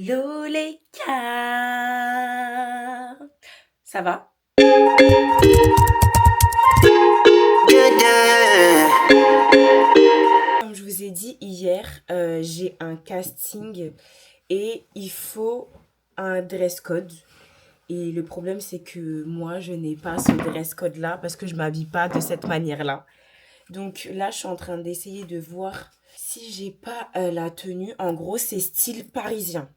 Hello les gars, ça va? Comme je vous ai dit hier, j'ai un casting et il faut un dress code. Et le problème, c'est que moi, je n'ai pas ce dress code-là parce que je m'habille pas de cette manière-là. Donc là, je suis en train d'essayer de voir si j'ai pas la tenue. En gros, c'est style parisien.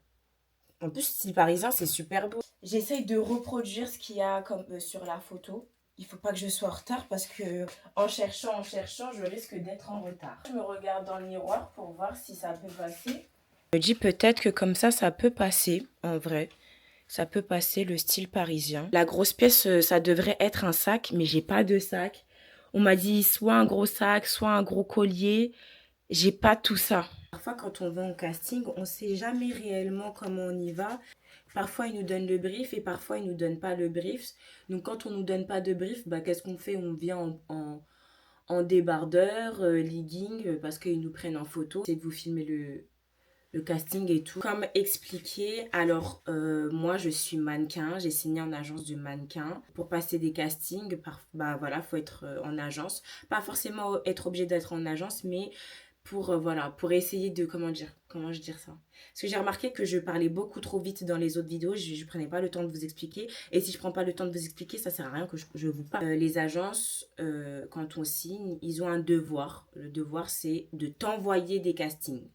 En plus, style parisien, c'est super beau. J'essaye de reproduire ce qu'il y a comme sur la photo. Il faut pas que je sois en retard parce que en cherchant, je risque d'être en retard. Je me regarde dans le miroir pour voir si ça peut passer. Je me dis peut-être que comme ça peut passer, en vrai. Ça peut passer le style parisien. La grosse pièce, ça devrait être un sac, mais j'ai pas de sac. On m'a dit soit un gros sac, soit un gros collier. J'ai pas tout ça. Parfois, quand on va au casting, on sait jamais réellement comment on y va. Parfois, ils nous donnent le brief et parfois, ils nous donnent pas le brief. Donc, quand on nous donne pas de brief, bah, qu'est-ce qu'on fait? On vient en débardeur, legging, parce qu'ils nous prennent en photo. C'est de vous filmer le casting et tout. Comme expliqué, alors moi je suis mannequin, j'ai signé en agence de mannequin. Pour passer des castings, bah voilà, faut être en agence. Pas forcément être obligé d'être en agence, mais pour voilà, pour essayer de comment je dire ça. Parce que j'ai remarqué que je parlais beaucoup trop vite dans les autres vidéos, je prenais pas le temps de vous expliquer. Et si je prends pas le temps de vous expliquer, ça sert à rien que je vous parle. Les agences, quand on signe, ils ont un devoir. Le devoir, c'est de t'envoyer des castings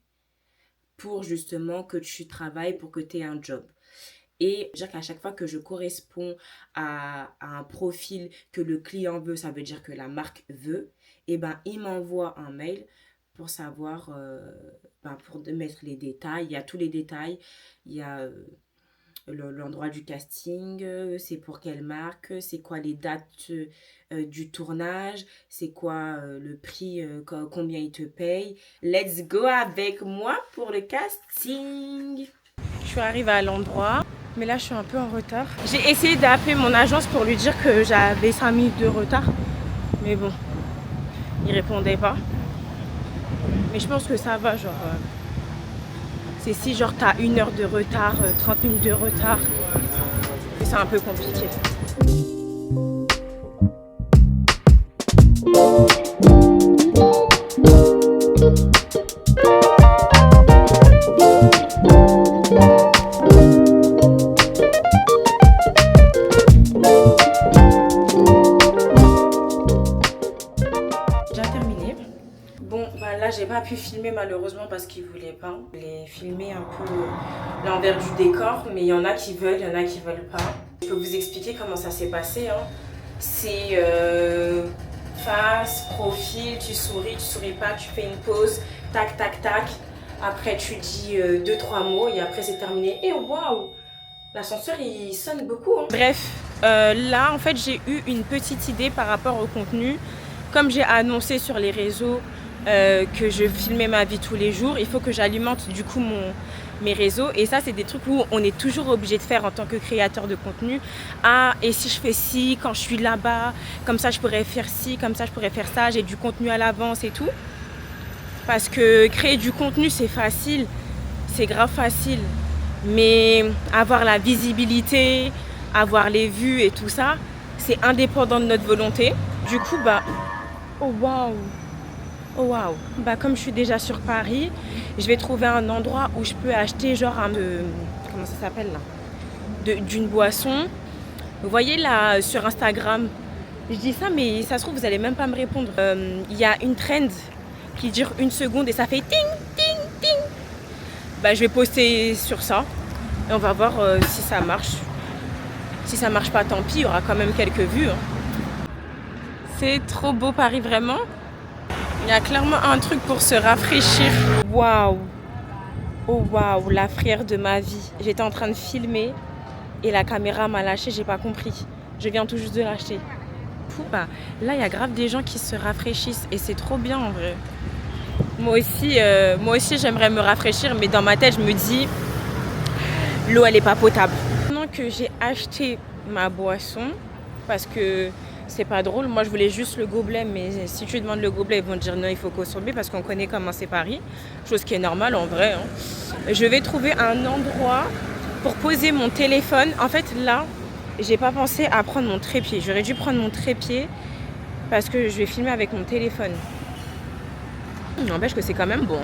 pour justement que tu travailles, pour que tu aies un job. Et dire qu'à chaque fois que je corresponds à un profil que le client veut, ça veut dire que la marque veut, et ben il m'envoie un mail pour savoir, pour mettre les détails. Il y a tous les détails, il y a l'endroit du casting, c'est pour quelle marque, c'est quoi les dates du tournage, c'est quoi le prix, combien ils te payent. Let's go avec moi pour le casting. Je suis arrivée à l'endroit, mais là je suis un peu en retard. J'ai essayé d'appeler mon agence pour lui dire que j'avais 5 minutes de retard, mais bon, il répondait pas. Mais je pense que ça va, genre... c'est si genre t'as 1 heure de retard, 30 minutes de retard, c'est un peu compliqué. Déjà terminé. Bon, bah là j'ai pas pu filmer malheureusement parce qu'ils voulaient pas. Je voulais filmer un peu l'envers du décor, mais il y en a qui veulent, il y en a qui veulent pas. Je peux vous expliquer comment ça s'est passé. Hein. C'est face, profil, tu souris pas, tu fais une pause, tac, tac, tac. Après tu dis 2-3 mots et après c'est terminé. Et waouh, l'ascenseur il sonne beaucoup. Hein. Bref, là en fait j'ai eu une petite idée par rapport au contenu. Comme j'ai annoncé sur les réseaux que je filmais ma vie tous les jours, il faut que j'alimente du coup mes réseaux. Et ça, c'est des trucs où on est toujours obligé de faire en tant que créateur de contenu. Ah, et si je fais ci, quand je suis là-bas, comme ça je pourrais faire ci, comme ça je pourrais faire ça, j'ai du contenu à l'avance et tout. Parce que créer du contenu, c'est facile, c'est grave facile. Mais avoir la visibilité, avoir les vues et tout ça, c'est indépendant de notre volonté. Du coup, bah, oh waouh! Oh waouh! Bah, comme je suis déjà sur Paris, je vais trouver un endroit où je peux acheter genre comment ça s'appelle là? D'une boisson. Vous voyez là sur Instagram, je dis ça, mais ça se trouve, vous allez même pas me répondre. Il y a une trend qui dure 1 seconde et ça fait ting, ting, ting. Bah, je vais poster sur ça et on va voir si ça marche. Si ça marche pas, tant pis, il y aura quand même quelques vues. Hein. C'est trop beau Paris, vraiment. Il y a clairement un truc pour se rafraîchir. Waouh! Oh waouh, la frayeur de ma vie. J'étais en train de filmer et la caméra m'a lâché, j'ai pas compris. Je viens tout juste de l'acheter. Bah, là, il y a grave des gens qui se rafraîchissent et c'est trop bien en vrai. Moi aussi j'aimerais me rafraîchir, mais dans ma tête, je me dis, l'eau, elle est pas potable. Maintenant que j'ai acheté ma boisson, parce que c'est pas drôle. Moi, je voulais juste le gobelet, mais si tu demandes le gobelet, ils vont te dire non, il faut consommer parce qu'on connaît comment c'est Paris. Chose qui est normale en vrai. Je vais trouver un endroit pour poser mon téléphone. En fait, là, j'ai pas pensé à prendre mon trépied. J'aurais dû prendre mon trépied parce que je vais filmer avec mon téléphone. N'empêche que c'est quand même bon.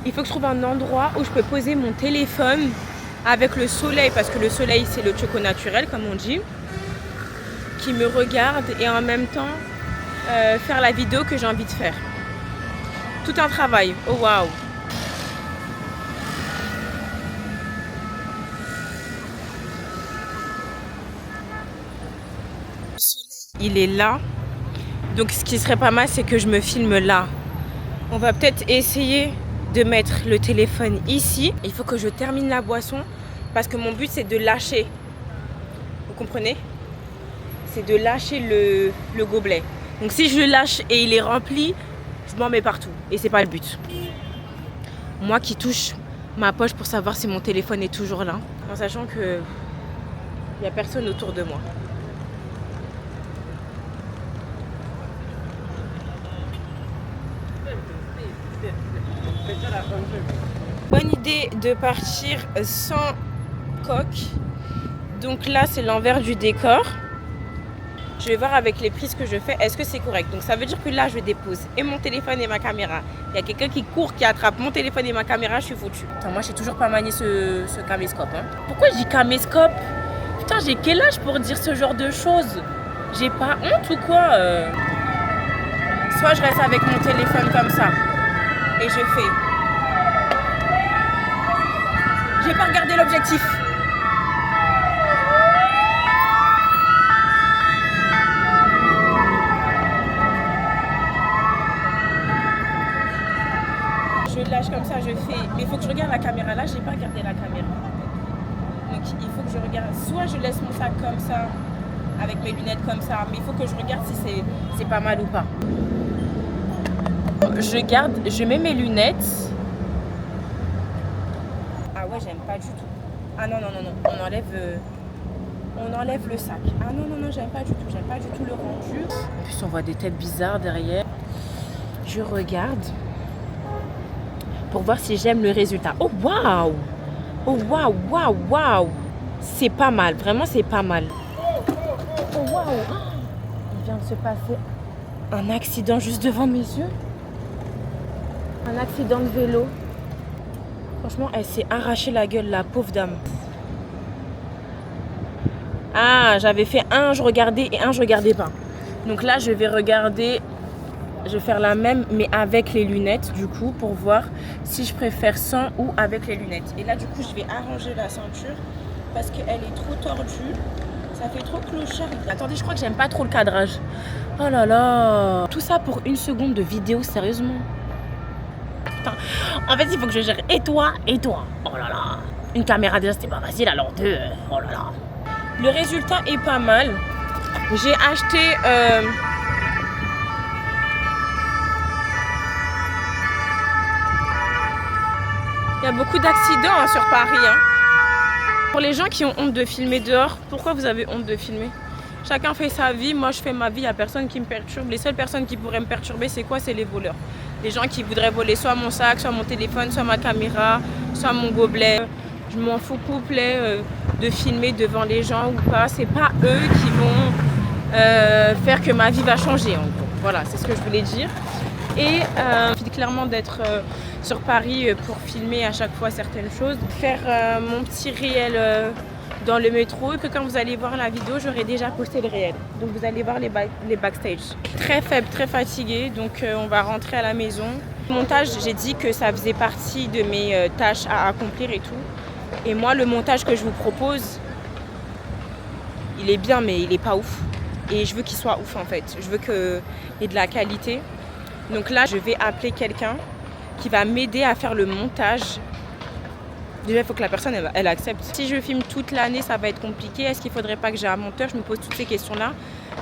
Il faut que je trouve un endroit où je peux poser mon téléphone avec le soleil, parce que le soleil, c'est le choco naturel, comme on dit, qui me regarde et en même temps faire la vidéo que j'ai envie de faire. Tout un travail. Oh waouh! Il est là. Donc ce qui serait pas mal, c'est que je me filme là. On va peut-être essayer de mettre le téléphone ici. Il faut que je termine la boisson parce que mon but, c'est de lâcher. Vous comprenez? C'est de lâcher le gobelet. Donc si je le lâche et il est rempli, je m'en mets partout. Et c'est pas le but. Moi qui touche ma poche pour savoir si mon téléphone est toujours là, en sachant que il n'y a personne autour de moi. Bonne idée de partir sans coque. Donc là, c'est l'envers du décor. Je vais voir avec les prises que je fais, est-ce que c'est correct? Donc ça veut dire que là, je dépose et mon téléphone et ma caméra. Il y a quelqu'un qui court, qui attrape mon téléphone et ma caméra, je suis foutue. Attends, moi, je sais toujours pas manier ce caméscope. Pourquoi je dis caméscope? Putain, j'ai quel âge pour dire ce genre de choses? J'ai pas honte ou quoi? Soit je reste avec mon téléphone comme ça et je fais. J'ai pas regardé l'objectif. Je lâche comme ça, je fais. Mais il faut que je regarde la caméra. Là, j'ai pas regardé la caméra. Donc il faut que je regarde. Soit je laisse mon sac comme ça, avec mes lunettes comme ça, mais il faut que je regarde si c'est pas mal ou pas. Je mets mes lunettes. Ah ouais, j'aime pas du tout. Ah non, on enlève le sac. Ah non, j'aime pas du tout le rendu. En plus, on voit des têtes bizarres derrière. Je regarde pour voir si j'aime le résultat. Oh waouh! Oh waouh! C'est pas mal, vraiment c'est pas mal. Oh waouh! Il vient de se passer un accident juste devant mes yeux. Un accident de vélo. Franchement, elle s'est arraché la gueule, la pauvre dame. Ah, j'avais fait un, je regardais et un, je regardais pas. Donc là, je vais regarder, je vais faire la même, mais avec les lunettes, du coup, pour voir si je préfère sans ou avec les lunettes. Et là, du coup, je vais arranger la ceinture parce qu'elle est trop tordue. Ça fait trop clochard. Attendez, je crois que j'aime pas trop le cadrage. Oh là là. Tout ça pour une seconde de vidéo, sérieusement. Putain. En fait, il faut que je gère et toi. Oh là là. Une caméra déjà, c'était pas facile, alors deux. Oh là là. Le résultat est pas mal. J'ai acheté... Il y a beaucoup d'accidents sur Paris. Pour les gens qui ont honte de filmer dehors, pourquoi vous avez honte de filmer? Chacun fait sa vie, moi je fais ma vie, il n'y a personne qui me perturbe. Les seules personnes qui pourraient me perturber, c'est quoi? C'est les voleurs. Les gens qui voudraient voler soit mon sac, soit mon téléphone, soit ma caméra, soit mon gobelet. Je m'en fous complet de filmer devant les gens ou pas. C'est pas eux qui vont faire que ma vie va changer en gros. Voilà, c'est ce que je voulais dire. Et clairement d'être sur Paris pour filmer à chaque fois certaines choses. Faire mon petit réel dans le métro et que quand vous allez voir la vidéo, j'aurai déjà posté le réel. Donc vous allez voir les backstage. Très faible, très fatiguée, donc on va rentrer à la maison. Le montage, j'ai dit que ça faisait partie de mes tâches à accomplir et tout. Et moi, le montage que je vous propose, il est bien, mais il est pas ouf. Et je veux qu'il soit ouf en fait. Je veux qu'il y ait de la qualité. Donc là, je vais appeler quelqu'un qui va m'aider à faire le montage. Déjà, il faut que la personne, elle accepte. Si je filme toute l'année, ça va être compliqué. Est-ce qu'il ne faudrait pas que j'ai un monteur? Je me pose toutes ces questions-là.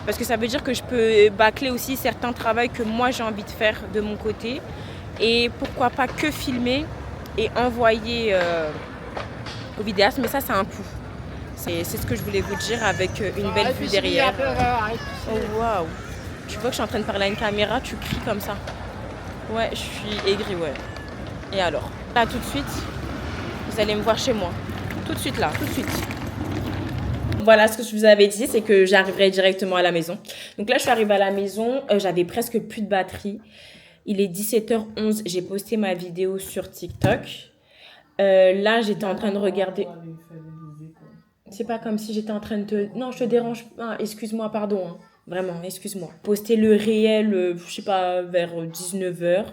Parce que ça veut dire que je peux bâcler aussi certains travaux que moi, j'ai envie de faire de mon côté. Et pourquoi pas que filmer et envoyer aux vidéastes. Mais ça, c'est un coût. C'est ce que je voulais vous dire avec une belle vue derrière. Oh waouh! Tu vois que je suis en train de parler à une caméra, tu cries comme ça. Ouais, je suis aigrie, ouais. Et alors? Là, tout de suite, vous allez me voir chez moi. Tout de suite là, tout de suite. Voilà, ce que je vous avais dit, c'est que j'arriverai directement à la maison. Donc là, je suis arrivée à la maison, j'avais presque plus de batterie. Il est 17h11, j'ai posté ma vidéo sur TikTok. Là, j'étais en train de regarder... C'est pas comme si j'étais en train de te... Non, je te dérange pas, excuse-moi, pardon. Hein. Vraiment, excuse-moi. Poster le réel, je sais pas, vers 19h.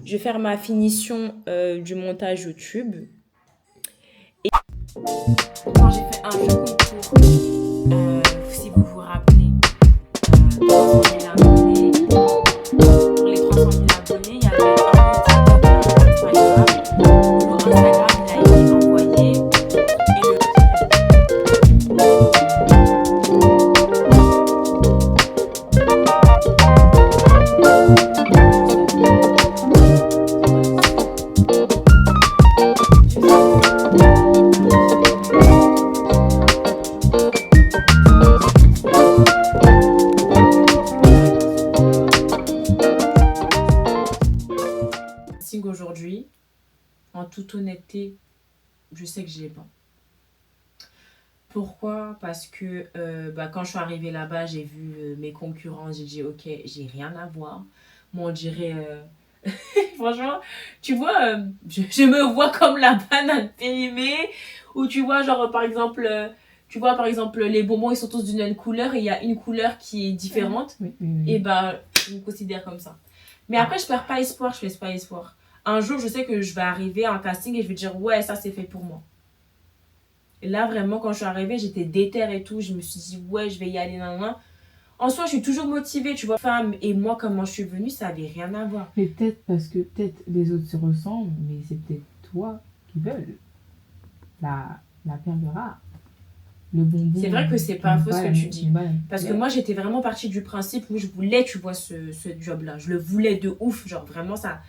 Je vais faire ma finition du montage YouTube. Et quand j'ai fait un jeu concours, si vous vous rappelez, 300 000 abonnés, pour les 300 000 abonnés, il y avait un petit Instagram. Le Instagram, il a été envoyé. Aujourd'hui, en toute honnêteté, je sais que je l'ai pas. Pourquoi? Parce que quand je suis arrivée là-bas, j'ai vu mes concurrents, j'ai dit ok, j'ai rien à voir. Moi, on dirait, franchement, tu vois, je me vois comme la banane périmée, ou tu vois, genre par exemple, les bonbons, ils sont tous d'une même couleur et il y a une couleur qui est différente. Et je me considère comme ça. Mais après, je perds pas espoir, je laisse pas espoir. Un jour, je sais que je vais arriver à un casting et je vais dire ouais, ça c'est fait pour moi. Et là, vraiment, quand je suis arrivée, j'étais déter et tout. Je me suis dit ouais, je vais y aller, nan. En soi, je suis toujours motivée, tu vois. Femme et moi, comment je suis venue, ça avait rien à voir. Mais peut-être parce que les autres se ressemblent, mais c'est peut-être toi qui veulent. La perle rare. Le bonbon. C'est vrai que c'est pas faux ce que tu dis. Parce que moi, j'étais vraiment partie du principe où je voulais, tu vois, ce job-là. Je le voulais de ouf. Genre, vraiment, ça.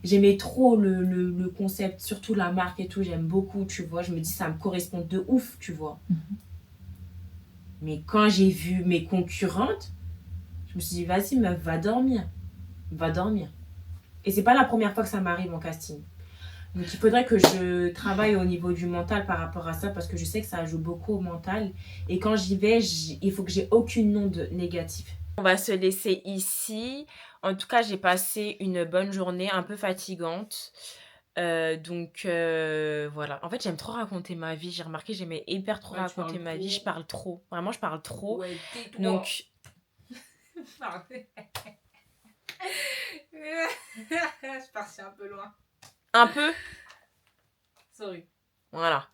J'aimais trop le concept, surtout la marque et tout. J'aime beaucoup, tu vois. Je me dis, ça me correspond de ouf, tu vois. Mais quand j'ai vu mes concurrentes, je me suis dit, vas-y, meuf, va dormir. Va dormir. Et c'est pas la première fois que ça m'arrive en casting. Donc, il faudrait que je travaille au niveau du mental par rapport à ça parce que je sais que ça joue beaucoup au mental. Et quand j'y vais, il faut que j'ai aucune onde négative. On va se laisser ici. En tout cas, j'ai passé une bonne journée, un peu fatigante. Voilà. En fait, j'aime trop raconter ma vie. J'ai remarqué, j'aimais hyper trop raconter ma vie. Je parle trop. Vraiment, je parle trop. Ouais, donc... Je suis partie un peu loin. Un peu? Sorry. Voilà.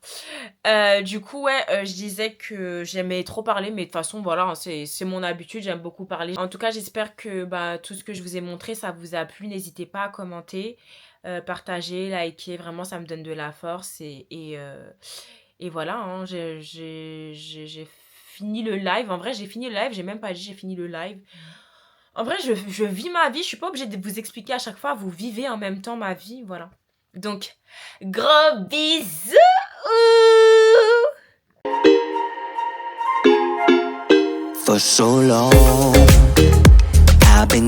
Du coup, ouais, je disais que j'aimais trop parler, mais de toute façon, voilà, hein, c'est mon habitude, j'aime beaucoup parler. En tout cas, j'espère que tout ce que je vous ai montré, ça vous a plu. N'hésitez pas à commenter, partager, liker, vraiment, ça me donne de la force. Et voilà, hein, j'ai fini le live. En vrai, j'ai fini le live, j'ai même pas dit j'ai fini le live. En vrai, je vis ma vie, je suis pas obligée de vous expliquer à chaque fois, vous vivez en même temps ma vie, voilà. Donc, gros bisous! For so long, I've been